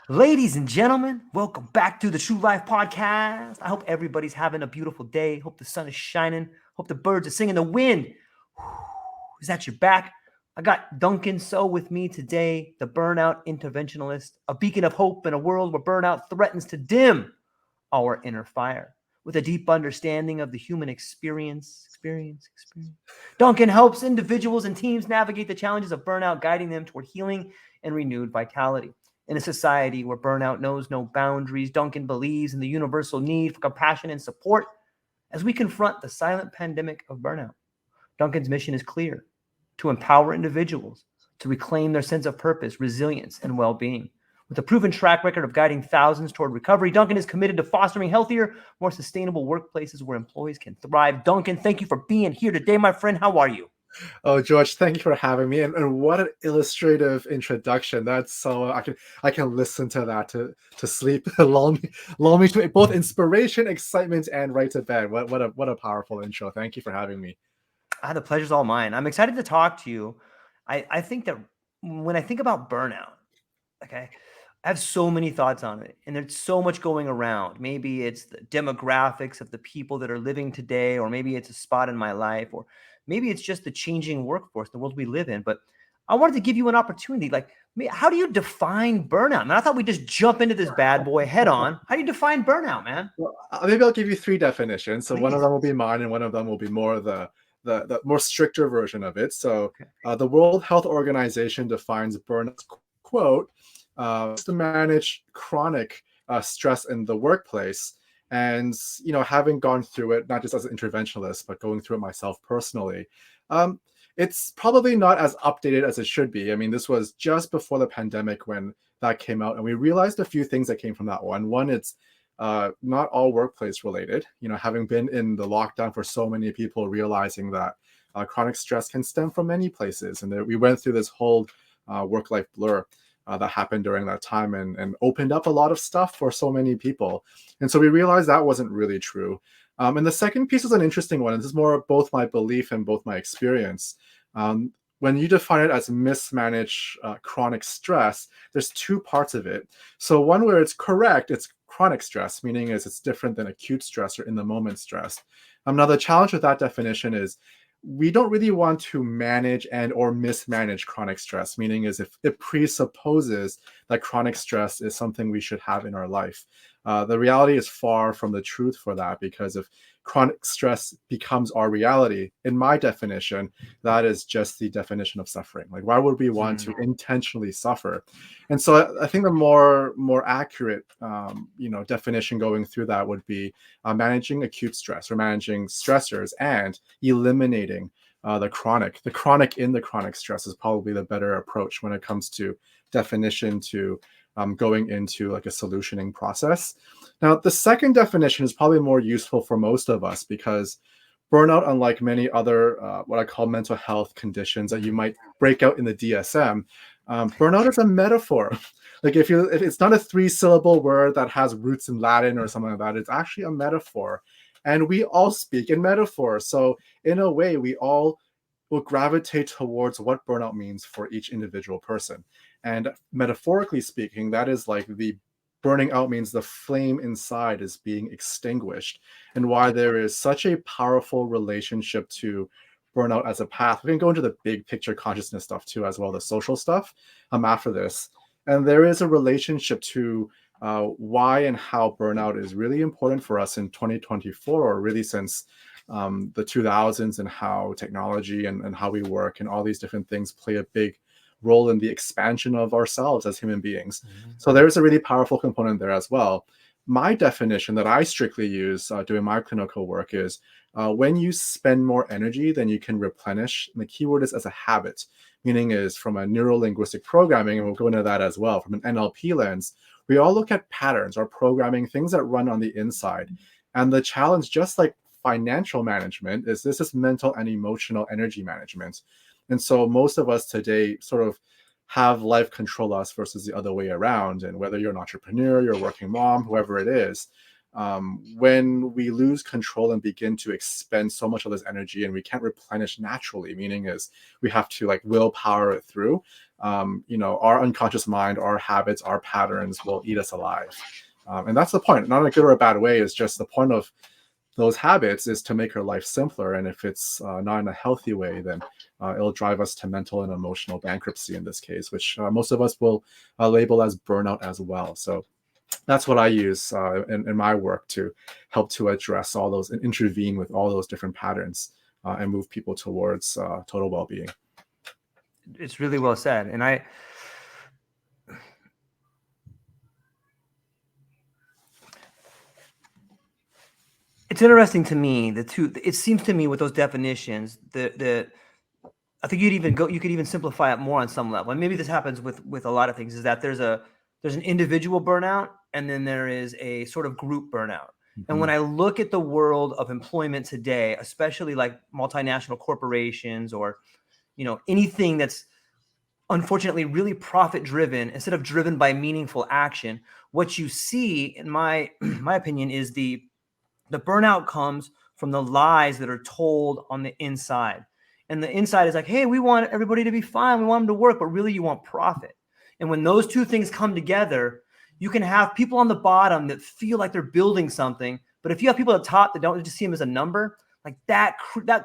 Ladies and gentlemen, welcome back to the True Life Podcast. I hope everybody's having a beautiful day. Hope the sun is shining. Hope the birds are singing. The wind is at your back. I got Duncan So with me today, the Burnout Interventionist, a beacon of hope in a world where burnout threatens to dim our inner fire. With a deep understanding of the human experience. Duncan helps individuals and teams navigate the challenges of burnout, guiding them toward healing and renewed vitality. In a society where burnout knows no boundaries, Duncan believes in the universal need for compassion and support as we confront the silent pandemic of burnout. Duncan's mission is clear: to empower individuals to reclaim their sense of purpose, resilience, and well-being. With a proven track record of guiding thousands toward recovery, Duncan is committed to fostering healthier, more sustainable workplaces where employees can thrive. Duncan, thank you for being here today, my friend. How are you? Oh, George, thank you for having me. And what an illustrative introduction. That's so I can listen to that to sleep, lull me to both inspiration, excitement, and right to bed. What a powerful intro. Thank you for having me. The pleasure's all mine. I'm excited to talk to you. I think that when I think about burnout, okay, I have so many thoughts on it, and there's so much going around. Maybe it's the demographics of the people that are living today, or maybe it's a spot in my life, or maybe it's just the changing workforce, the world we live in. But I wanted to give you an opportunity. Like, how do you define burnout, man? I thought we'd just jump into this bad boy head on. How do you define burnout, man? Well, maybe I'll give you three definitions. So one of Please. them will be mine, and one of them will be more the more stricter version of it. So Okay. the World Health Organization defines burnout, quote, to manage chronic stress in the workplace. And having gone through it, not just as an interventionalist, but going through it myself personally, um, it's probably not as updated as it should be. I mean, this was just before the pandemic when that came out, and we realized a few things that came from that one. One, it's not all workplace related. Having been in the lockdown for so many people, realizing that chronic stress can stem from many places, and that we went through this whole work-life blur that happened during that time, and opened up a lot of stuff for so many people. And so we realized that wasn't really true. And the second piece is an interesting one. And this is more both my belief and both my experience. When you define it as mismanaged chronic stress, there's two parts of it. So one where it's correct, it's chronic stress, meaning is it's different than acute stress or in the moment stress. Now the challenge with that definition is we don't really want to manage and or mismanage chronic stress, meaning is if it presupposes that chronic stress is something we should have in our life. The reality is far from the truth for that, because if chronic stress becomes our reality, in my definition, that is just the definition of suffering. Like, why would we want to intentionally suffer? And so I think the more accurate definition going through that would be managing acute stress, or managing stressors and eliminating the chronic. The chronic in the chronic stress is probably the better approach when it comes to definition to going into like a solutioning process. Now, the second definition is probably more useful for most of us, because burnout, unlike many other what I call mental health conditions that you might break out in the DSM, burnout is a metaphor. Like if it's not a 3-syllable word that has roots in Latin or something like that, it's actually a metaphor. And we all speak in metaphors. So in a way, we all will gravitate towards what burnout means for each individual person. And metaphorically speaking, that is like the burning out means the flame inside is being extinguished, and why there is such a powerful relationship to burnout as a path. We can go into the big picture consciousness stuff too, as well, the social stuff after this. And there is a relationship to why and how burnout is really important for us in 2024, or really since the 2000s, and how technology and how we work and all these different things play a big role in the expansion of ourselves as human beings. So there's a really powerful component there as well. My definition that I strictly use doing my clinical work is when you spend more energy than you can replenish, and the keyword is as a habit, meaning is from a neuro-linguistic programming, and we'll go into that as well, from an NLP lens, we all look at patterns or programming, things that run on the inside. And the challenge, just like financial management, is this is mental and emotional energy management. And so most of us today sort of have life control us versus the other way around. And whether you're an entrepreneur, you're a working mom, whoever it is, when we lose control and begin to expend so much of this energy and we can't replenish naturally, meaning is we have to like willpower it through, our unconscious mind, our habits, our patterns will eat us alive. And that's the point, not in a good or a bad way. It's just the point of those habits is to make our life simpler. And if it's not in a healthy way, then it'll drive us to mental and emotional bankruptcy in this case, which most of us will label as burnout as well. So that's what I use in my work to help to address all those and intervene with all those different patterns and move people towards total well-being. It's really well said. And it's interesting to me, it seems to me with those definitions, I think you could even simplify it more on some level. And maybe this happens with a lot of things, is that there's an individual burnout, and then there is a sort of group burnout. Mm-hmm. And when I look at the world of employment today, especially like multinational corporations or, anything that's unfortunately really profit driven instead of driven by meaningful action, what you see, in my opinion, is the burnout comes from the lies that are told on the inside. And the inside is like, hey, we want everybody to be fine. We want them to work, but really you want profit. And when those two things come together, you can have people on the bottom that feel like they're building something. But if you have people at the top that don't just see them as a number, like that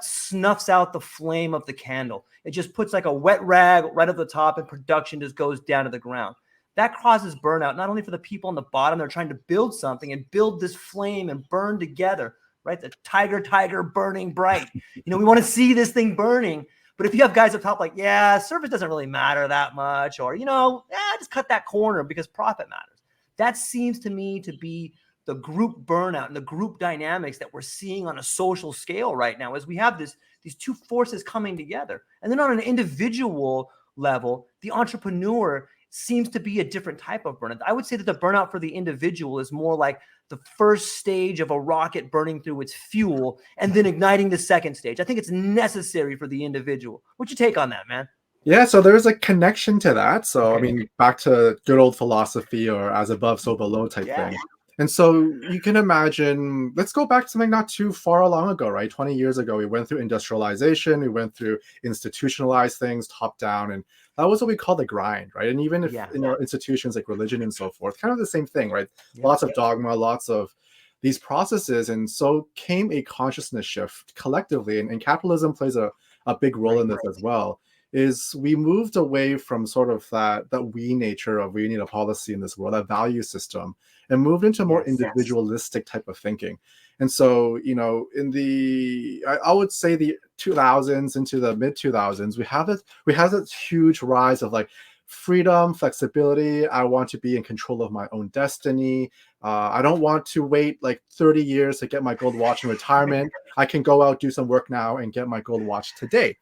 snuffs out the flame of the candle. It just puts like a wet rag right at the top, and production just goes down to the ground. That causes burnout, not only for the people on the bottom, they're trying to build something and build this flame and burn together, right? The tiger burning bright. We want to see this thing burning. But if you have guys up top like, yeah, service doesn't really matter that much, or, just cut that corner because profit matters. That seems to me to be the group burnout and the group dynamics that we're seeing on a social scale right now, as we have these two forces coming together. And then on an individual level, the entrepreneur seems to be a different type of burnout. I would say that the burnout for the individual is more like the first stage of a rocket burning through its fuel and then igniting the second stage. I think it's necessary for the individual. What's your take on that, man? Yeah, so there's a connection to that. So, okay. I mean, back to good old philosophy or as above, so below type thing. And so you can imagine, let's go back to something not too far long ago, right? 20 years ago, we went through industrialization, we went through institutionalized things, top down, and that was what we call the grind, right? And even if in our institutions like religion and so forth, kind of the same thing, right? Lots of dogma, lots of these processes. And so came a consciousness shift collectively, and capitalism plays a big role in this as well, is we moved away from sort of that we nature of we need a policy in this world, that value system, and moved into more individualistic type of thinking. And so, in I would say the 2000s into the mid 2000s, we have this huge rise of like freedom, flexibility. I want to be in control of my own destiny. I don't want to wait like 30 years to get my gold watch in retirement. I can go out, do some work now, and get my gold watch today.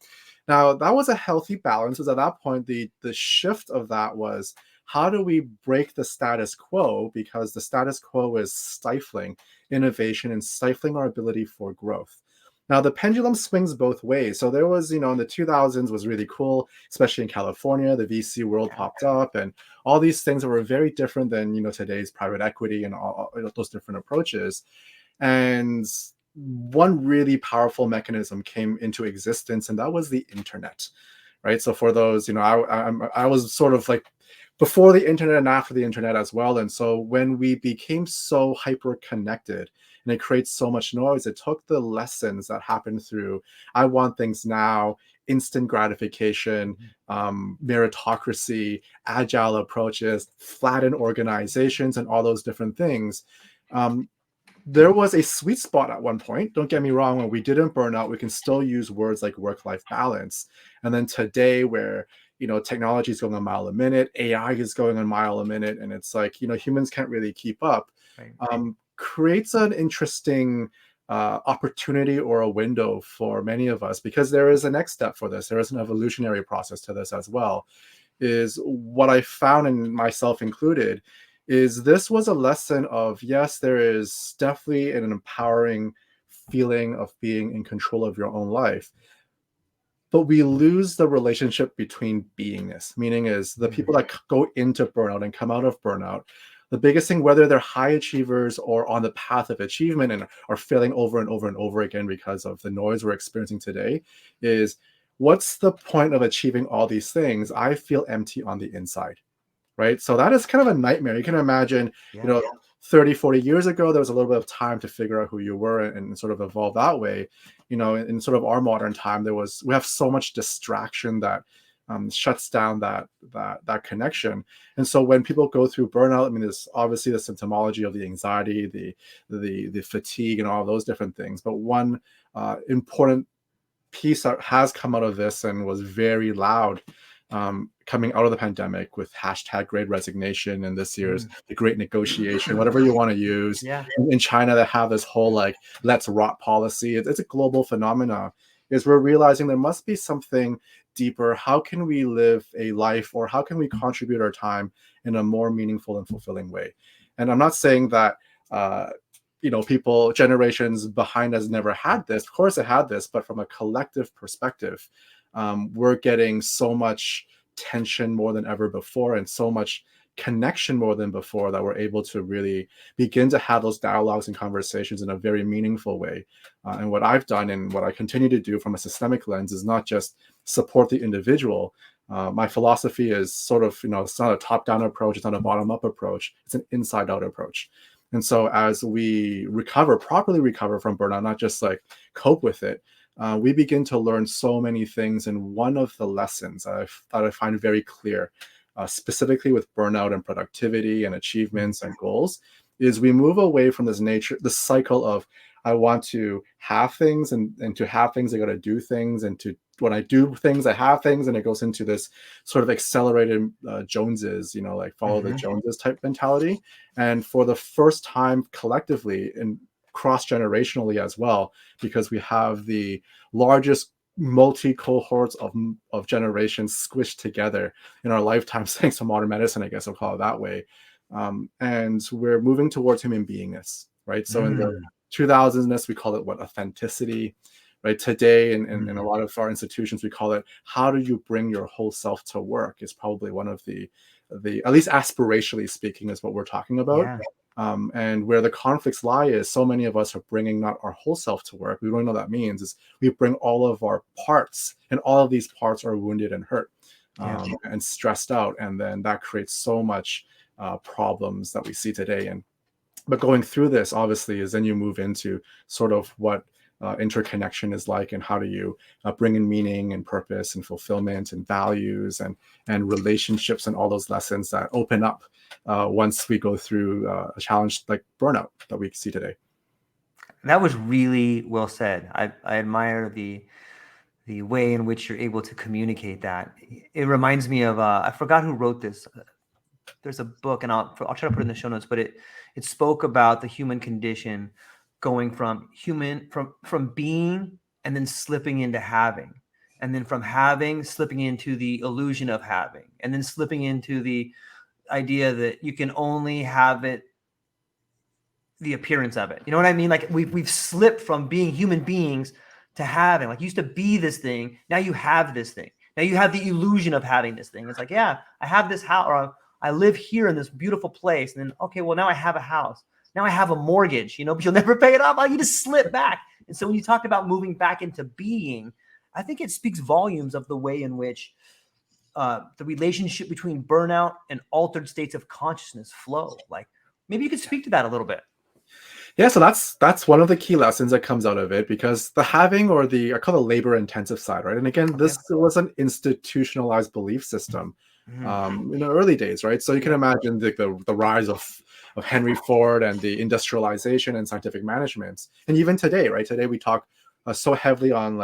Now, that was a healthy balance, because at that point, the shift of that was, how do we break the status quo? Because the status quo is stifling innovation and stifling our ability for growth. Now, the pendulum swings both ways. So there was, in the 2000s was really cool, especially in California, the VC world popped up, and all these things that were very different than, today's private equity and all those different approaches. And one really powerful mechanism came into existence, and that was the internet, right? So for those, I was sort of like before the internet and after the internet as well. And so when we became so hyper connected and it creates so much noise, it took the lessons that happened through, I want things now, instant gratification, meritocracy, agile approaches, flattened organizations, and all those different things. There was a sweet spot at one point. Don't get me wrong, when we didn't burn out, we can still use words like work-life balance. And then today, where technology is going a mile a minute, AI is going a mile a minute, and it's like humans can't really keep up. Right. Creates an interesting opportunity or a window for many of us, because there is a next step for this. There is an evolutionary process to this as well. Is what I found, and myself included, is this was a lesson of, yes, there is definitely an empowering feeling of being in control of your own life, but we lose the relationship between beingness, meaning is the people that go into burnout and come out of burnout The biggest thing, whether they're high achievers or on the path of achievement and are failing over and over and over again because of the noise we're experiencing today, is what's the point of achieving all these things? I feel empty on the inside, right? So that is kind of a nightmare. You can imagine, Yeah. you know, 30, 40 years ago, there was a little bit of time to figure out who you were and sort of evolve that way. You know, in sort of our modern time, we have so much distraction that shuts down that connection. And so when people go through burnout, I mean, there's obviously the symptomology of the anxiety, the fatigue, and all those different things. But one important piece that has come out of this and was very loud coming out of the pandemic with hashtag Great Resignation and this year's the Great Negotiation, whatever you want to use. Yeah. In China, they have this whole like let's rot policy. It's a global phenomena. Is we're realizing there must be something deeper. How can we live a life, or how can we contribute our time in a more meaningful and fulfilling way? And I'm not saying that people generations behind us never had this. Of course, it had this, but from a collective perspective, we're getting so much tension more than ever before, and so much connection more than before, that we're able to really begin to have those dialogues and conversations in a very meaningful way. And what I've done and what I continue to do from a systemic lens is not just support the individual. My philosophy is sort of, it's not a top-down approach, it's not a bottom-up approach, it's an inside-out approach. And so as we properly recover from burnout, not just like cope with it, we begin to learn so many things. And one of the lessons that I find very clear, specifically with burnout and productivity and achievements and goals, is we move away from this cycle of I want to have things, and to have things, I got to do things, and when I do things, I have things, and it goes into this sort of accelerated Joneses, like follow the Joneses type mentality. And for the first time collectively and cross-generationally as well, because we have the largest multi-cohorts of generations squished together in our lifetimes, thanks to modern medicine, I guess I'll call it that way. And we're moving towards human beingness, right? So in the 2000s, we call it authenticity, right? Today, in a lot of our institutions, we call it how do you bring your whole self to work, is probably one of the at least aspirationally speaking, is what we're talking about. Yeah. And where the conflicts lie is so many of us are bringing not our whole self to work. We don't know what that means. Is we bring all of our parts, and all of these parts are wounded and hurt and stressed out. And then that creates so much problems that we see today. But going through this, obviously, is then you move into sort of what interconnection is like, and how do you bring in meaning and purpose and fulfillment and values and relationships, and all those lessons that open up once we go through a challenge like burnout that we see today. That was really well said. I admire the way in which you're able to communicate that. It reminds me of I forgot who wrote this. There's a book, and I'll try to put it in the show notes, but it spoke about the human condition going from being and then slipping into having, and then from having slipping into the illusion of having, and then slipping into the idea that you can only have it, the appearance of it. You know what I mean? Like we've slipped from being human beings to having. Like you used to be this thing, now you have this thing. Now you have the illusion of having this thing. It's like, yeah, I have this house, or I live here in this beautiful place, and then okay, well now I have a house. Now I have a mortgage, but you'll never pay it off. Like you just slip back. And so when you talk about moving back into being, I think it speaks volumes of the way in which the relationship between burnout and altered states of consciousness flow. Like maybe you could speak to that a little bit. Yeah, so that's one of the key lessons that comes out of it, because the having, or I call it labor intensive side, right? And again, this was an institutionalized belief system in the early days, right? So you can imagine the rise of Henry Ford and the industrialization and scientific management. And even today, right? Today we talk so heavily on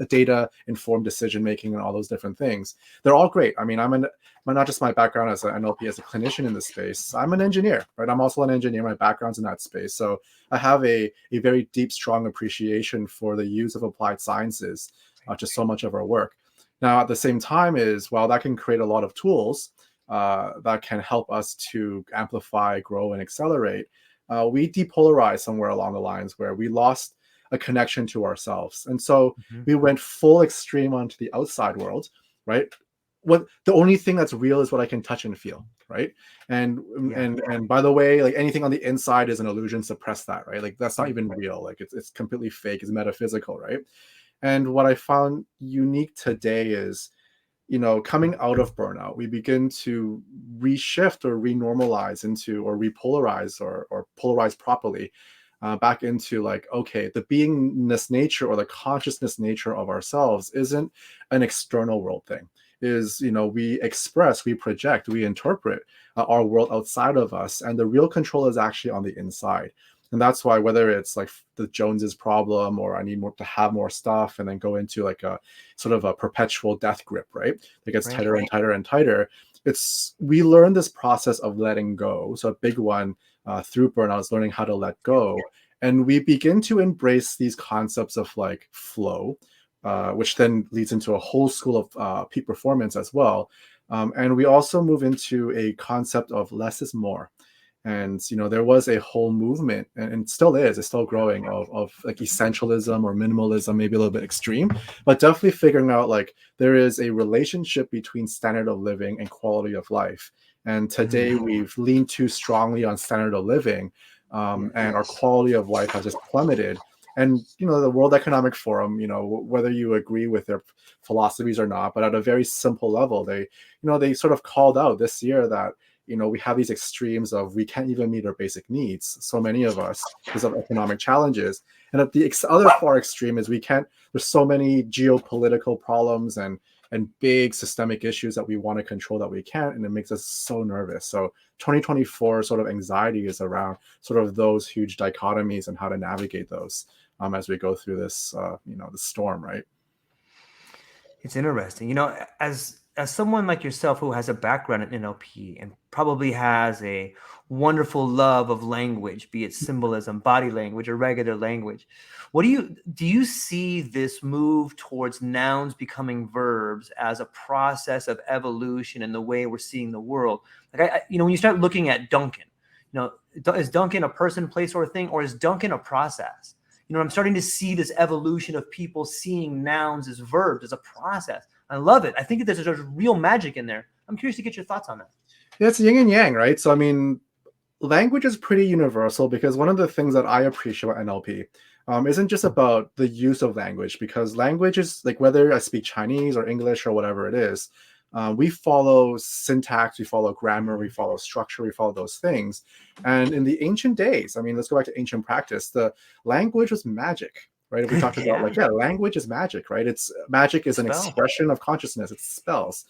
data informed decision making and all those different things. They're all great. I mean, not just my background as an NLP as a clinician in this space. I'm an engineer, right? I'm also an engineer. My background's in that space, so I have a very deep, strong appreciation for the use of applied sciences to so much of our work. Now, at the same time, while that can create a lot of tools that can help us to amplify, grow, and accelerate, we depolarized somewhere along the lines where we lost a connection to ourselves. And so we went full extreme onto the outside world, right? what the only thing that's real is what I can touch and feel, right? And Yeah. and by the way, like anything on the inside is an illusion. Suppress that, right? Like that's not Right. even real. Like it's completely fake. It's metaphysical, right? And what I found unique today is, coming out of burnout, we begin to reshift or renormalize into, or repolarize, or polarize properly, back into like, okay, the beingness nature or the consciousness nature of ourselves isn't an external world thing. Is, we express, we project, we interpret our world outside of us, and the real control is actually on the inside. And that's why, whether it's like the Joneses problem, or I need more to have more stuff, and then go into like a sort of a perpetual death grip, right? That gets Right. tighter and tighter and tighter. We learn this process of letting go. So a big one through burnout is learning how to let go. And we begin to embrace these concepts of like flow, which then leads into a whole school of peak performance as well. And we also move into a concept of less is more. And there was a whole movement, and still is, it's still growing, of like essentialism or minimalism, maybe a little bit extreme, but definitely figuring out like there is a relationship between standard of living and quality of life. And today we've leaned too strongly on standard of living, and our quality of life has just plummeted. And the World Economic Forum, whether you agree with their philosophies or not, but at a very simple level, they sort of called out this year that we have these extremes of we can't even meet our basic needs, so many of us, because of economic challenges. And at the other far extreme is there's so many geopolitical problems and big systemic issues that we want to control that we can't, and it makes us so nervous. So 2024 sort of anxiety is around sort of those huge dichotomies and how to navigate those as we go through this the storm, right? It's interesting. As someone like yourself who has a background in NLP and probably has a wonderful love of language, be it symbolism, body language, or regular language, what do you see this move towards nouns becoming verbs as a process of evolution in the way we're seeing the world? Like when you start looking at Duncan, is Duncan a person, place, or a thing, or is Duncan a process? I'm starting to see this evolution of people seeing nouns as verbs, as a process. I love it. I think that there's real magic in there. I'm curious to get your thoughts on that. Yeah, it's yin and yang, right? So, I mean, language is pretty universal, because one of the things that I appreciate about NLP isn't just about the use of language, because language is like, whether I speak Chinese or English or whatever it is, we follow syntax, we follow grammar, we follow structure, we follow those things. And in the ancient days, I mean, let's go back to ancient practice, the language was magic, right? If we talked about language is magic, right? Magic is an expression of consciousness, it's spells.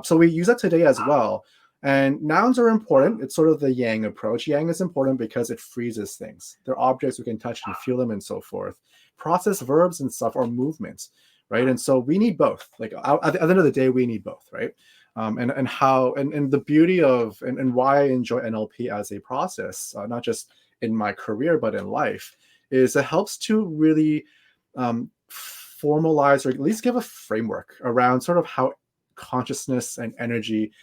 So we use that today as well. And nouns are important. It's sort of the yang approach. Yang is important because it freezes things. They're objects, we can touch and feel them and so forth. Process verbs and stuff are movements, right? And so we need both. Like at the end of the day, we need both, right? And the beauty of and why I enjoy NLP as a process, not just in my career but in life, is it helps to really formalize, or at least give a framework around sort of how consciousness and energy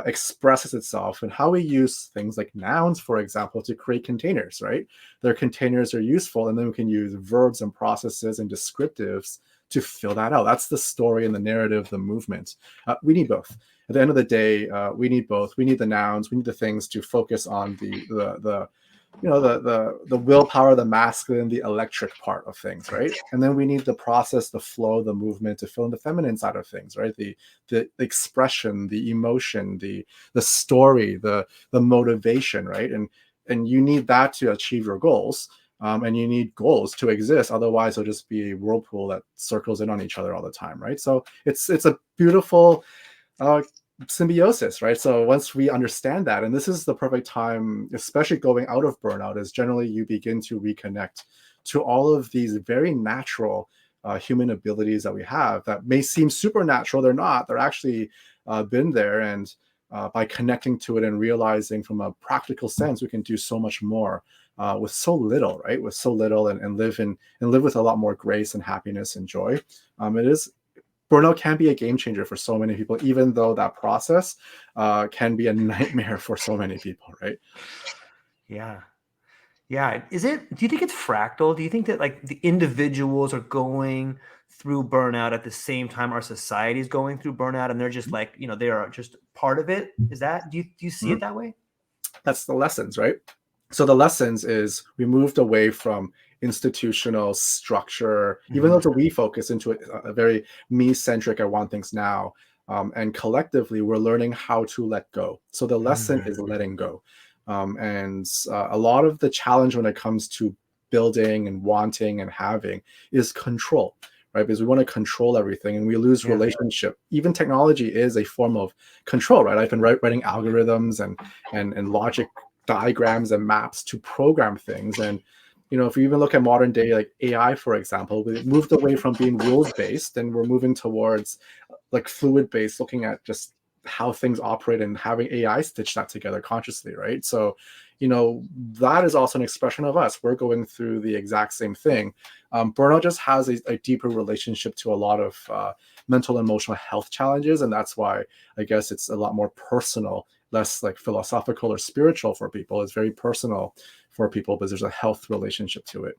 expresses itself, and how we use things like nouns, for example, to create containers, right? Their containers are useful, and then we can use verbs and processes and descriptives to fill that out. That's the story and the narrative, the movement. We need both. At the end of the day, we need both. We need the nouns. We need the things to focus on the willpower, the masculine, the electric part of things, right? And then we need the process, the flow, the movement to fill in the feminine side of things, right? The expression, the emotion, the story, the motivation, right? And you need that to achieve your goals. And you need goals to exist. Otherwise, it'll just be a whirlpool that circles in on each other all the time, right? So it's a beautiful symbiosis, right? So once we understand that, and this is the perfect time, especially going out of burnout, is generally you begin to reconnect to all of these very natural human abilities that we have that may seem supernatural. They're not. They're actually been there, and by connecting to it and realizing from a practical sense, we can do so much more with so little, right? With so little, and live with a lot more grace and happiness and joy. Burnout can be a game changer for so many people, even though that process can be a nightmare for so many people, right? Yeah. Yeah. Do you think it's fractal? Do you think that like the individuals are going through burnout at the same time our society is going through burnout and they're just like, they are just part of it? Do you see Mhm. it that way? That's the lessons, right? So the lessons is we moved away from institutional structure, even though Mhm. it's a we focus into a very me-centric, I want things now. And collectively, we're learning how to let go. So the lesson is Mhm. letting go. And a lot of the challenge when it comes to building and wanting and having is control, right? Because we want to control everything and we lose Yeah. relationship. Even technology is a form of control, right? I've been writing algorithms and logic diagrams and maps to program things. And if you even look at modern day like AI, for example, we moved away from being rules based and we're moving towards like fluid based, looking at just how things operate and having AI stitch that together consciously, right? So, that is also an expression of us. We're going through the exact same thing. Burnout just has a deeper relationship to a lot of mental and emotional health challenges, and that's why I guess it's a lot more personal, less like philosophical or spiritual for people. It's very personal for people because there's a health relationship to it.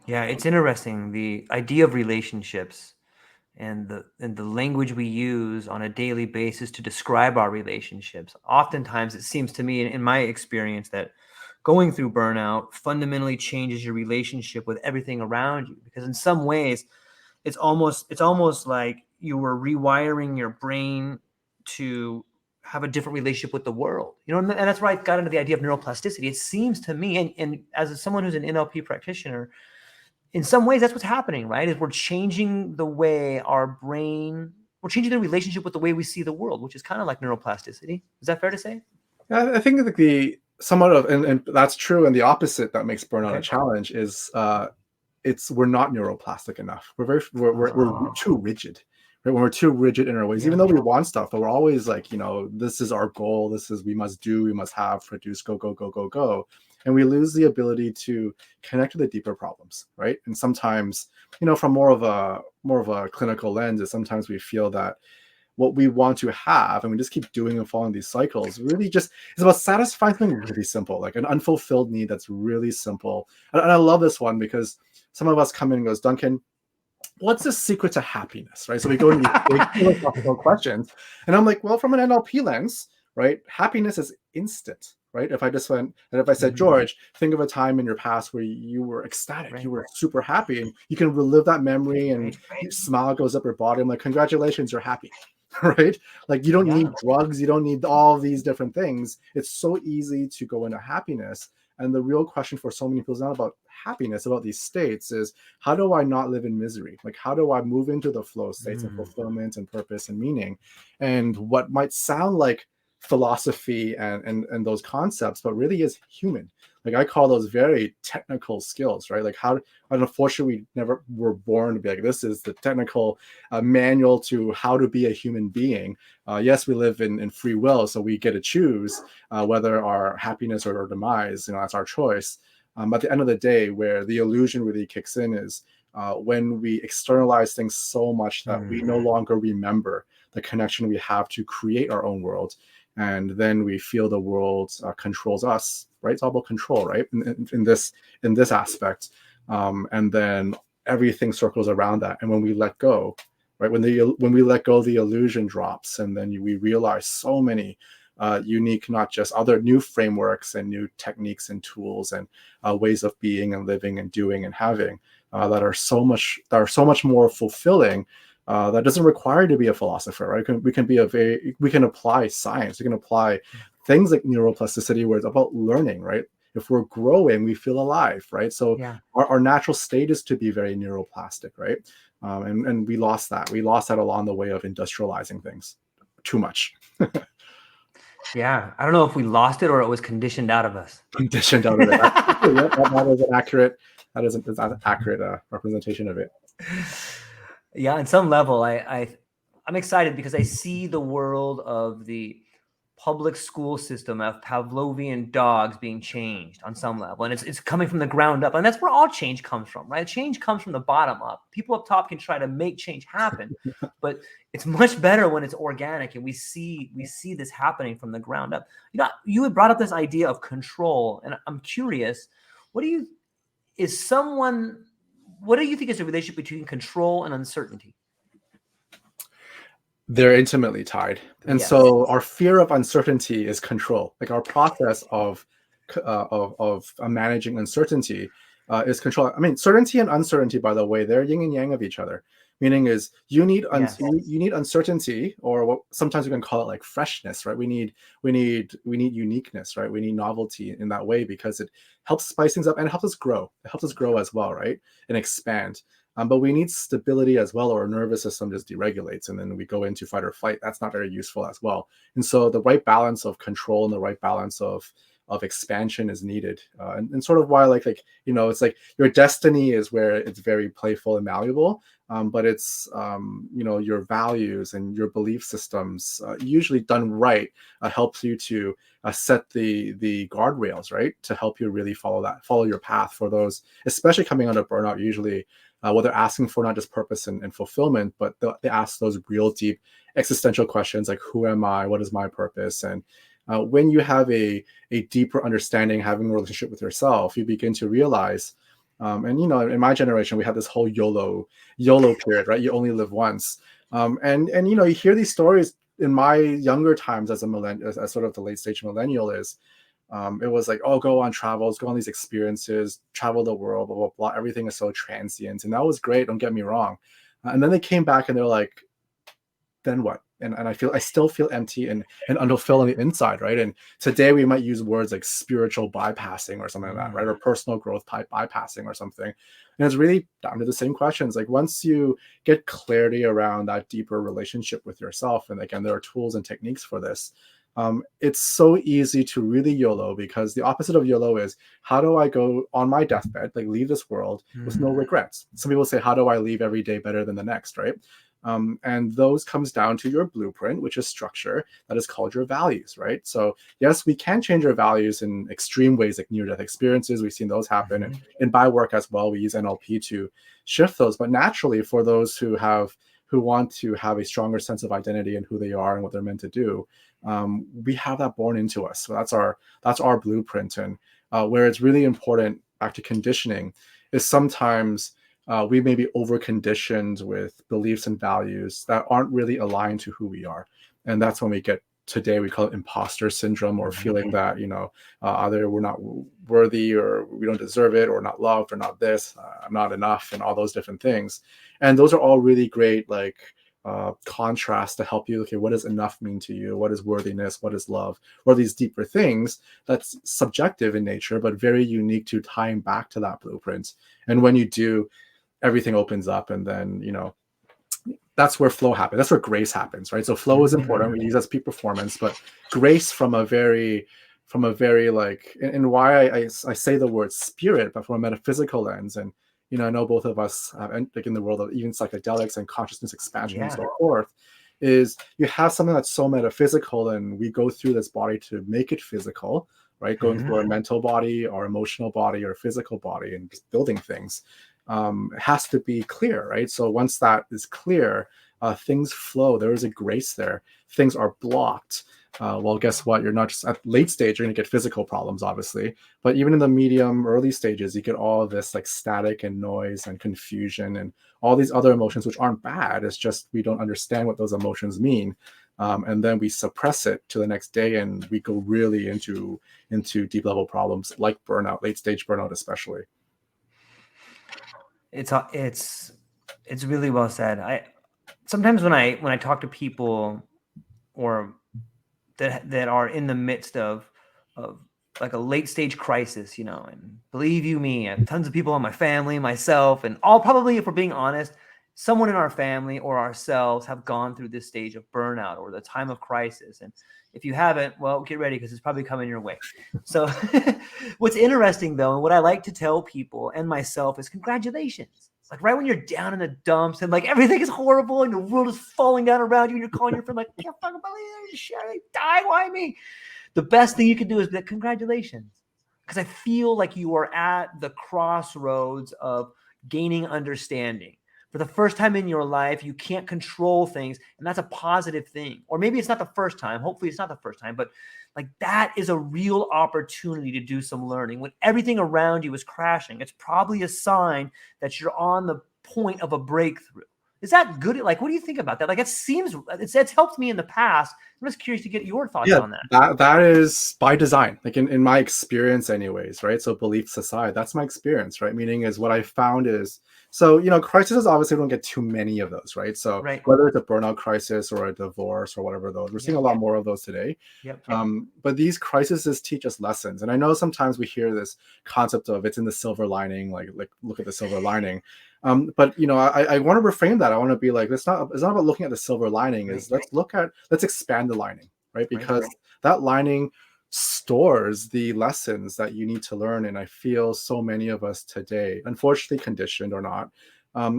Yeah, it's interesting, the idea of relationships and the language we use on a daily basis to describe our relationships. Oftentimes, it seems to me, in my experience, that going through burnout fundamentally changes your relationship with everything around you. Because in some ways, it's almost like you were rewiring your brain to have a different relationship with the world. And that's where I got into the idea of neuroplasticity. It seems to me, and as someone who's an NLP practitioner, in some ways that's what's happening, right? Is we're changing the way we're changing the relationship with the way we see the world, which is kind of like neuroplasticity. Is that fair to say? Yeah, I think like the somewhat of, and that's true, and the opposite that makes burnout a Okay. challenge is it's we're not neuroplastic enough. We're Oh, too rigid. Right? When we're too rigid in our ways, yeah. even though we want stuff, but we're always like, this is our goal. This is we must do, we must have, produce, go, go, go, go, go. And we lose the ability to connect with the deeper problems, right? And sometimes, from more of a clinical lens, is sometimes we feel that what we want to have and we just keep doing and following these cycles really just is about satisfying something really simple, like an unfulfilled need that's really simple. And I love this one because some of us come in and goes, Duncan, what's the secret to happiness, right? So we go into these big philosophical questions, and I'm like, well, from an NLP lens, right, happiness is instant, right? If I just went and if I said, Mhm. George, think of a time in your past where you were ecstatic, you Right. were super happy, and you can relive that memory, and Right. your smile goes up your body. I'm like, congratulations, you're happy. Right? Like you don't need Yeah. drugs, you don't need all these different things. It's so easy to go into happiness. And the real question for so many people is not about happiness, about these states, is how do I not live in misery? Like, how do I move into the flow states of Mm. fulfillment and purpose and meaning? And what might sound like philosophy and those concepts, but really is human. Like I call those very technical skills, right? Like how, and unfortunately, we never were born to be like, this is the technical manual to how to be a human being. Yes, we live in free will, so we get to choose whether our happiness or our demise, that's our choice. But at the end of the day, where the illusion really kicks in is when we externalize things so much that we no Mm. longer remember the connection we have to create our own world. And then we feel the world controls us, right? It's all about control, right? In this aspect, and then everything circles around that. And when we let go, right? When we let go, the illusion drops, and then we realize so many unique, not just other new frameworks and new techniques and tools and ways of being and living and doing and having that are so much more fulfilling. That doesn't require to be a philosopher, right? We can apply science. We can apply things like neuroplasticity, where it's about learning, right? If we're growing, we feel alive, right? So Yeah. our natural state is to be very neuroplastic, right? And we lost that. We lost that along the way of industrializing things too much. Yeah. I don't know if we lost it or it was conditioned out of us. Conditioned out of it. Yep, that is an accurate. That is an accurate representation of it. Yeah, on some level, I'm excited because I see the world of the public school system of Pavlovian dogs being changed on some level. And it's coming from the ground up. And that's where all change comes from, right? Change comes from the bottom up. People up top can try to make change happen, but it's much better when it's organic. And we see this happening from the ground up. You had brought up this idea of control. And I'm curious, what do you think is the relationship between control and uncertainty? They're intimately tied. And so our fear of uncertainty is control. Like our process of managing uncertainty is control. I mean, certainty and uncertainty, by the way, they're yin and yang of each other. Meaning is you need uncertainty, or what sometimes we can call it like freshness, right? We need uniqueness, right? We need novelty in that way because it helps spice things up and it helps us grow. It helps us grow as well, right? And expand. But we need stability as well, or our nervous system just deregulates and then we go into fight or flight. That's not very useful as well. And so the right balance of control and the right balance of expansion is needed. And sort of why like, it's like your destiny is where it's very playful and malleable. But it's, your values and your belief systems, usually done right, helps you to set the guardrails, right? To help you really follow your path for those, especially coming out of burnout, usually what they're asking for, not just purpose and fulfillment, but they ask those real deep existential questions like, who am I? What is my purpose? And when you have a deeper understanding, having a relationship with yourself, you begin to realize, and in my generation, we had this whole YOLO period, right? You only live once. And you hear these stories in my younger times as as sort of the late stage millennial is, it was like, oh, go on travels, go on these experiences, travel the world, blah, blah, blah. Everything is so transient. And that was great. Don't get me wrong. And then they came back and they're like, then what? And I still feel empty and unfulfilled on the inside, right? And today we might use words like spiritual bypassing or something like that, right? Or personal growth bypassing or something. And it's really down to the same questions. Like once you get clarity around that deeper relationship with yourself, and again, there are tools and techniques for this. It's so easy to really YOLO, because the opposite of YOLO is, how do I go on my deathbed, like leave this world with no regrets? Some people say, how do I leave every day better than the next, right? And those comes down to your blueprint, which is structure that is called your values, right? So yes, we can change our values in extreme ways, like near-death experiences. We've seen those happen. And in by work as well, we use NLP to shift those. But naturally, for those who want to have a stronger sense of identity and who they are and what they're meant to do, we have that born into us. So that's our blueprint. And where it's really important, back to conditioning, is sometimes we may be over-conditioned with beliefs and values that aren't really aligned to who we are. And that's when we get, today we call it imposter syndrome, or feeling that, either we're not worthy, or we don't deserve it, or not loved, or not this, I'm not enough, and all those different things. And those are all really great, like, contrast to help you. Okay, what does enough mean to you? What is worthiness? What is love? What are these deeper things that's subjective in nature, but very unique to tying back to that blueprint? And when you do, everything opens up, and then that's where flow happens. That's where grace happens, right? So flow is important. We use as peak performance, but grace from a very like, and why I say the word spirit, but from a metaphysical lens. And I know both of us have, like in the world of even psychedelics and consciousness expansion and so forth, is you have something that's so metaphysical, and we go through this body to make it physical, right? Going through our mental body, our emotional body, our physical body, and just building things. It has to be clear, right? So once that is clear, things flow. There is a grace there. Things are blocked. Well, guess what? You're not just at late stage, you're going to get physical problems, obviously. But even in the medium, early stages, you get all of this like static and noise and confusion and all these other emotions, which aren't bad. It's just we don't understand what those emotions mean. And then we suppress it to the next day, and we go really into deep level problems like burnout, late stage burnout especially. It's really well said. Sometimes when I talk to people or that are in the midst of like a late stage crisis, and believe you me, I have tons of people in my family, myself, and all, probably, if we're being honest, someone in our family or ourselves have gone through this stage of burnout or the time of crisis. And if you haven't, well, get ready, because it's probably coming your way. So what's interesting though, and what I like to tell people and myself, is congratulations. Like right when you're down in the dumps and like everything is horrible and the world is falling down around you and you're calling your friend like, I can't fucking believe this shit, I die, why me? The best thing you can do is be like, congratulations. Because I feel like you are at the crossroads of gaining understanding. For the first time in your life, you can't control things, and that's a positive thing. Or maybe it's not the first time. Hopefully it's not the first time, but like that is a real opportunity to do some learning. When everything around you is crashing, it's probably a sign that you're on the point of a breakthrough. Is that good? Like, what do you think about that? Like, it's helped me in the past. I'm just curious to get your thoughts on that. That is by design, like in my experience anyways, right? So beliefs aside, that's my experience, right? Meaning is what I found is, so, crises, obviously we don't get too many of those, right? So whether it's a burnout crisis or a divorce or whatever those, we're seeing a lot more of those today. But these crises teach us lessons. And I know sometimes we hear this concept of it's in the silver lining, like look at the silver lining. But I want to reframe that. I want to be like, it's not about looking at the silver lining. Let's expand the lining, right? Because that lining stores the lessons that you need to learn. And I feel so many of us today, unfortunately conditioned or not,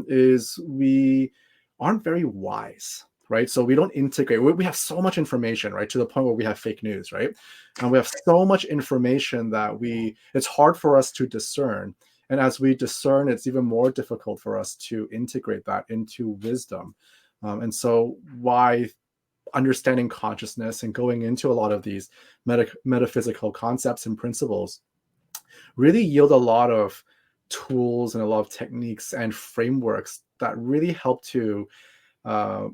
is we aren't very wise, right? So we don't integrate. We have so much information, right? To the point where we have fake news, right? And we have so much information that it's hard for us to discern. And as we discern, it's even more difficult for us to integrate that into wisdom. And so why understanding consciousness and going into a lot of these metaphysical concepts and principles really yield a lot of tools and a lot of techniques and frameworks that really help to,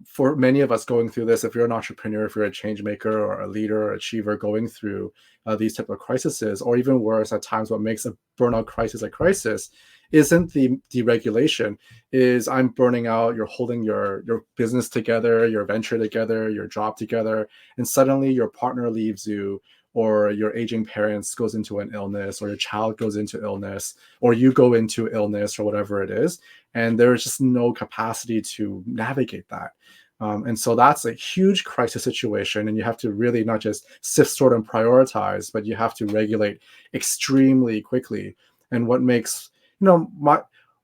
for many of us going through this, if you're an entrepreneur, if you're a change maker or a leader or achiever going through these type of crises, or even worse, at times what makes a burnout crisis a crisis isn't the deregulation, is I'm burning out, you're holding your business together, your venture together, your job together, and suddenly your partner leaves you, or your aging parents goes into an illness, or your child goes into illness, or you go into illness, or whatever it is, and there's just no capacity to navigate that. And so that's a huge crisis situation, and you have to really not just sift, sort, and prioritize, but you have to regulate extremely quickly. And what makes,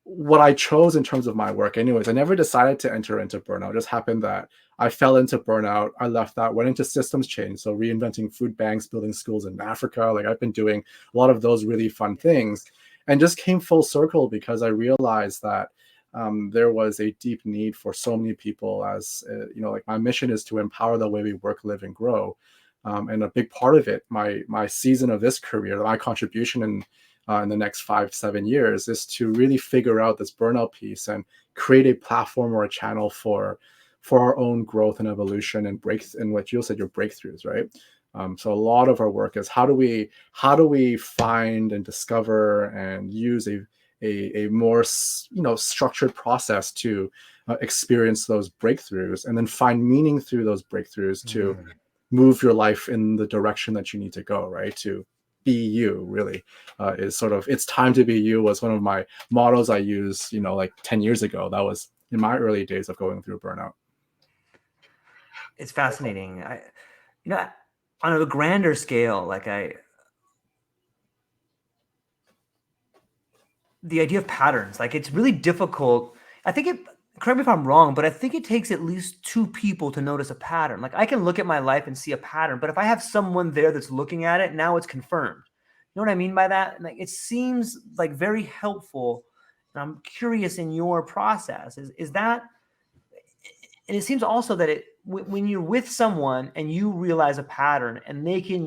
what I chose in terms of my work anyways, I never decided to enter into burnout. It just happened that I fell into burnout. I left that, went into systems change. So reinventing food banks, building schools in Africa. Like I've been doing a lot of those really fun things, and just came full circle because I realized that there was a deep need for so many people, as like my mission is to empower the way we work, live, and grow. And a big part of it, my season of this career, my contribution in the next 5-7 years, is to really figure out this burnout piece and create a platform or a channel for our own growth and evolution and and what you said, your breakthroughs, right? So a lot of our work is how do we find and discover and use a more structured process to experience those breakthroughs, and then find meaning through those breakthroughs to move your life in the direction that you need to go, right? To be you, really, is sort of, it's time to be you was one of my mottos I used, like 10 years ago. That was in my early days of going through burnout. It's fascinating. On a grander scale, the idea of patterns, like it's really difficult. Correct me if I'm wrong, but I think it takes at least two people to notice a pattern. Like I can look at my life and see a pattern, but if I have someone there that's looking at it, now it's confirmed. You know what I mean by that? Like it seems like very helpful. And I'm curious in your process, is that, and it seems also that when you're with someone and you realize a pattern and they can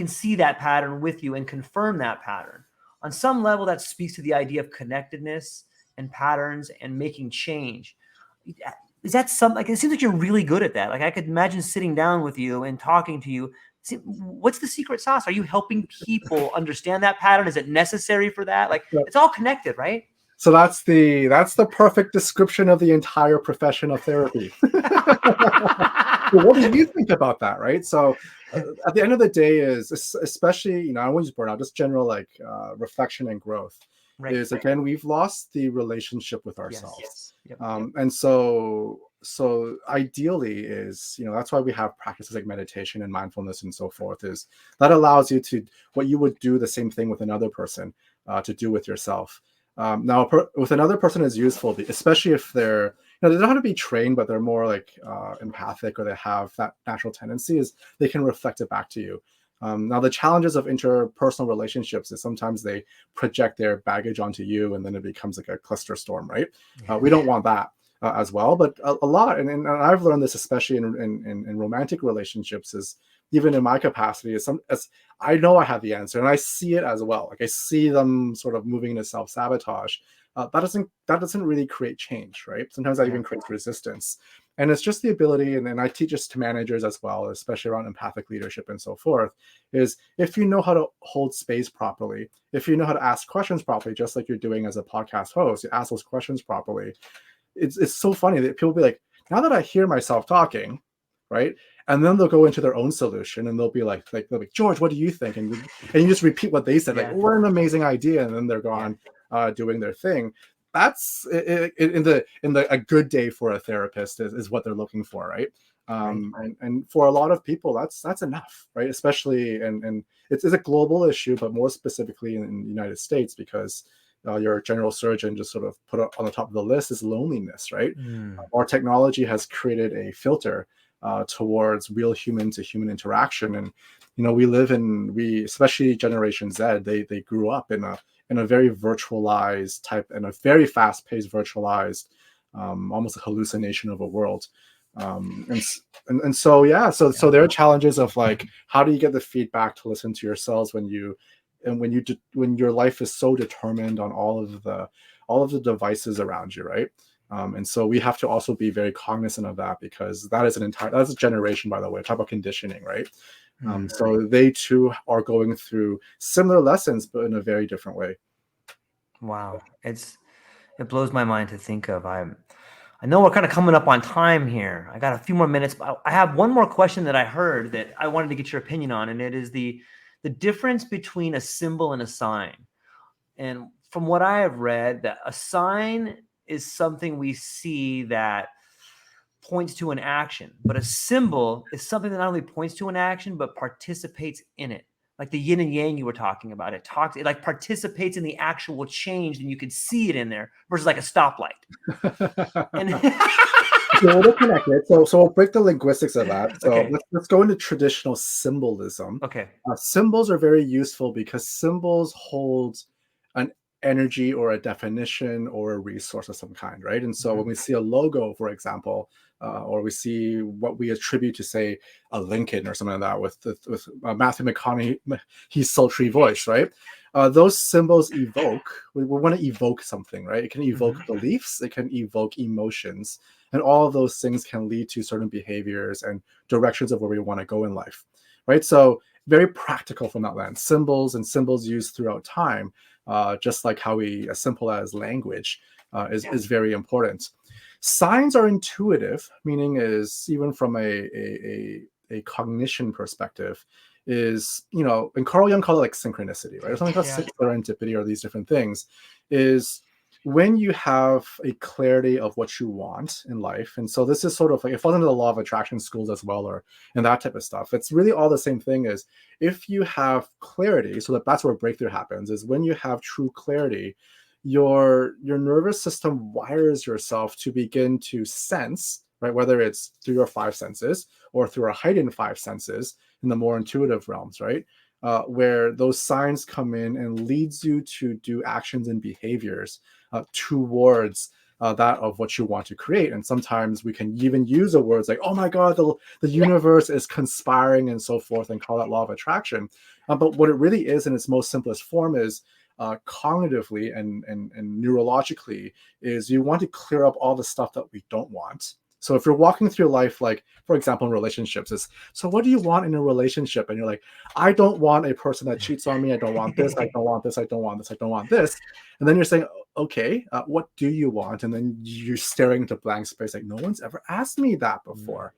see that pattern with you and confirm that pattern. On some level, that speaks to the idea of connectedness and patterns and making change. Is that something, like, it seems like you're really good at that. Like I could imagine sitting down with you and talking to you. What's the secret sauce? Are you helping people understand that pattern? Is it necessary for that? Like it's all connected, right? So that's the perfect description of the entire profession of therapy. So what do you think about that, right? So at the end of the day, is especially, I won't use burnout, just general reflection and growth, is again, we've lost the relationship with ourselves. Yes. And so ideally is, that's why we have practices like meditation and mindfulness and so forth, is that allows you to, what you would do the same thing with another person, to do with yourself. Now, with another person is useful, especially if they're, they don't have to be trained, but they're more like empathic, or they have that natural tendency, is they can reflect it back to you. Now, the challenges of interpersonal relationships is sometimes they project their baggage onto you, and then it becomes like a cluster storm, right? We don't want that as well. But a lot, and I've learned this especially in romantic relationships, is even in my capacity, as I know I have the answer, and I see it as well. Like I see them sort of moving into self-sabotage. That doesn't really create change, right? Sometimes that even creates resistance. And it's just the ability, and I teach this to managers as well, especially around empathic leadership and so forth, is if you know how to hold space properly, if you know how to ask questions properly, just like you're doing as a podcast host, you ask those questions properly. It's so funny that people be like, now that I hear myself talking, right? And then they'll go into their own solution, and they'll be like, George, what do you think? And you just repeat what they said, like, oh, what an amazing idea, and then they're gone doing their thing. That's in the a good day for a therapist is what they're looking for, right? And for a lot of people, that's enough, right? Especially, and it's a global issue, but more specifically in the United States, because your general surgeon just sort of put up on the top of the list is loneliness, right? Our technology has created a filter towards real human to human interaction, and we especially Generation Z, they grew up in a very virtualized type, and a very fast-paced virtualized, almost a hallucination of a world. So there are challenges of like, how do you get the feedback to listen to yourselves when your life is so determined on all of the devices around you, right? And so we have to also be very cognizant of that, because that's a generation, by the way, talk about conditioning, right? So they too are going through similar lessons, but in a very different way. Wow. It blows my mind to think of. I know we're kind of coming up on time here. I got a few more minutes, but I have one more question that I heard that I wanted to get your opinion on, and it is the difference between a symbol and a sign. And from what I have read, that a sign is something we see that points to an action, but a symbol is something that not only points to an action, but participates in it. Like the yin and yang you were talking about, it like participates in the actual change, and you can see it in there, versus like a stoplight. And so we'll connect it. So we'll break the linguistics of that. So okay. let's go into traditional symbolism. Okay. Symbols are very useful because symbols hold an energy or a definition or a resource of some kind, right? And so when we see a logo, for example, or we see what we attribute to, say, a Lincoln or something like that with Matthew McConaughey's sultry voice, right? Those symbols evoke. We want to evoke something, right? It can evoke beliefs. It can evoke emotions, and all of those things can lead to certain behaviors and directions of where we want to go in life, right? So very practical from that lens. Symbols used throughout time, just like how as simple as language is very important. Signs are intuitive, meaning is even from a cognition perspective, is, and Carl Jung called it like synchronicity, right? Or something called serendipity, or these different things, is when you have a clarity of what you want in life. And so this is sort of like, it falls into the law of attraction schools as well, or and that type of stuff. It's really all the same thing. Is if you have clarity, so that's where breakthrough happens, is when you have true clarity, your nervous system wires yourself to begin to sense, right? Whether it's through your five senses or through our heightened five senses in the more intuitive realms, right? Where those signs come in and leads you to do actions and behaviors towards that of what you want to create. And sometimes we can even use the words like, oh my God, the universe is conspiring and so forth, and call that law of attraction. But what it really is in its most simplest form is cognitively and neurologically, is you want to clear up all the stuff that we don't want. So if you're walking through life, like, for example, in relationships, is, so what do you want in a relationship? And you're like, I don't want a person that cheats on me. I don't want this. I don't want this. I don't want this. I don't want this. And then you're saying, okay, what do you want? And then you're staring into blank space, like, no one's ever asked me that before.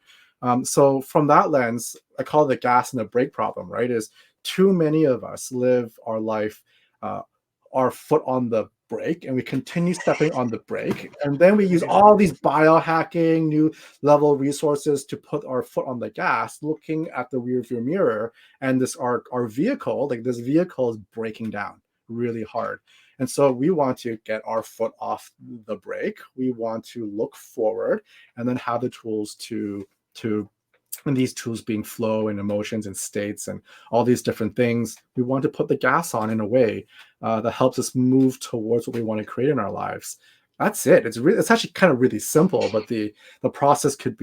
So from that lens, I call it the gas and the brake problem, right? Is too many of us live our life, our foot on the brake, and we continue stepping on the brake, and then we use all these biohacking new level resources to put our foot on the gas, looking at the rear view mirror, and our vehicle, like this vehicle, is breaking down really hard. And so we want to get our foot off the brake. We want to look forward and then have the tools to and these tools being flow and emotions and states and all these different things. We want to put the gas on in a way that helps us move towards what we want to create in our lives. That's it. It's actually kind of really simple, but the process can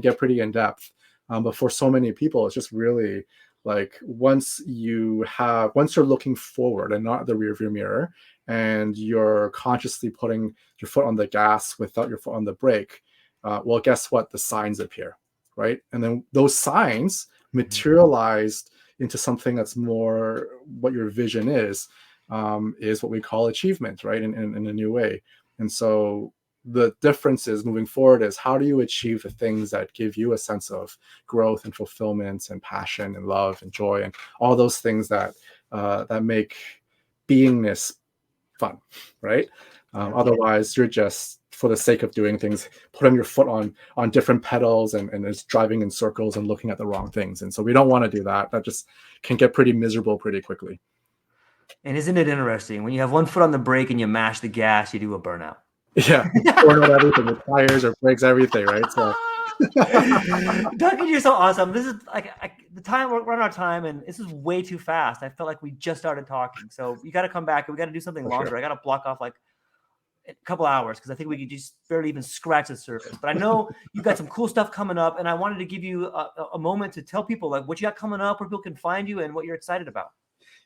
get pretty in depth. But for so many people, it's just really like once you're looking forward and not the rearview mirror, and you're consciously putting your foot on the gas without your foot on the brake, well, guess what? The signs appear, right? And then those signs materialized into something that's more what your vision is what we call achievement, right? In a new way. And so the difference is moving forward is how do you achieve the things that give you a sense of growth and fulfillment and passion and love and joy and all those things that make beingness fun, right? Otherwise, you're just for the sake of doing things, putting your foot on different pedals and it's driving in circles and looking at the wrong things. And so we don't want to do that. That just can get pretty miserable pretty quickly. And isn't it interesting? When you have one foot on the brake and you mash the gas, you do a burnout. Yeah, burn out everything, the tires or brakes, everything, right? So, Duncan, you're so awesome. This is like the time we're running out of time, and this is way too fast. I felt like we just started talking, so you got to come back and we got to do something longer. Sure. I got to block off like a couple hours because I think we could just barely even scratch the surface. But I know you got some cool stuff coming up, and I wanted to give you a moment to tell people like what you got coming up, where people can find you, and what you're excited about.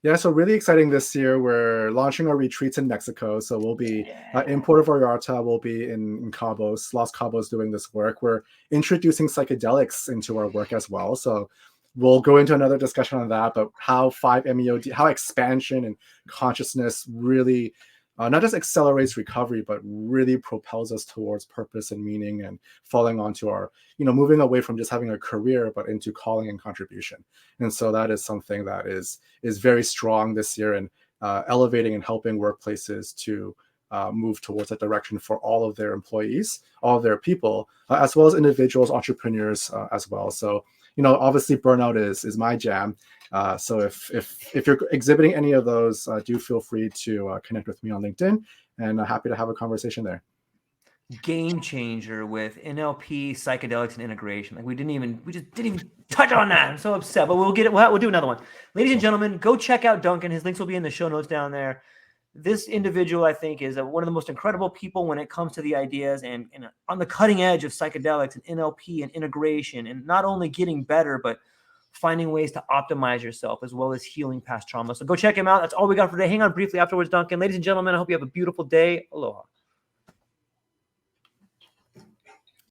Yeah, so really exciting this year. We're launching our retreats in Mexico. So we'll be in Puerto Vallarta. We'll be in Cabos. Los Cabos doing this work. We're introducing psychedelics into our work as well. So we'll go into another discussion on that, but how 5-MeO, how expansion and consciousness really not just accelerates recovery, but really propels us towards purpose and meaning and falling onto our, moving away from just having a career, but into calling and contribution. And so that is something that is very strong this year and elevating and helping workplaces to move towards that direction for all of their employees, all of their people, as well as individuals, entrepreneurs as well. So, obviously burnout is my jam. So if you're exhibiting any of those, do feel free to connect with me on LinkedIn, and happy to have a conversation there. Game changer with NLP, psychedelics, and integration. Like we just didn't even touch on that. I'm so upset, but we'll do another one. Ladies and gentlemen, go check out Duncan. His links will be in the show notes down there. This individual, I think, is one of the most incredible people when it comes to the ideas and on the cutting edge of psychedelics and NLP and integration, and not only getting better, but finding ways to optimize yourself as well as healing past trauma. So go check him out. That's all we got for today. Hang on briefly afterwards, Duncan. Ladies and gentlemen, I hope you have a beautiful day. Aloha.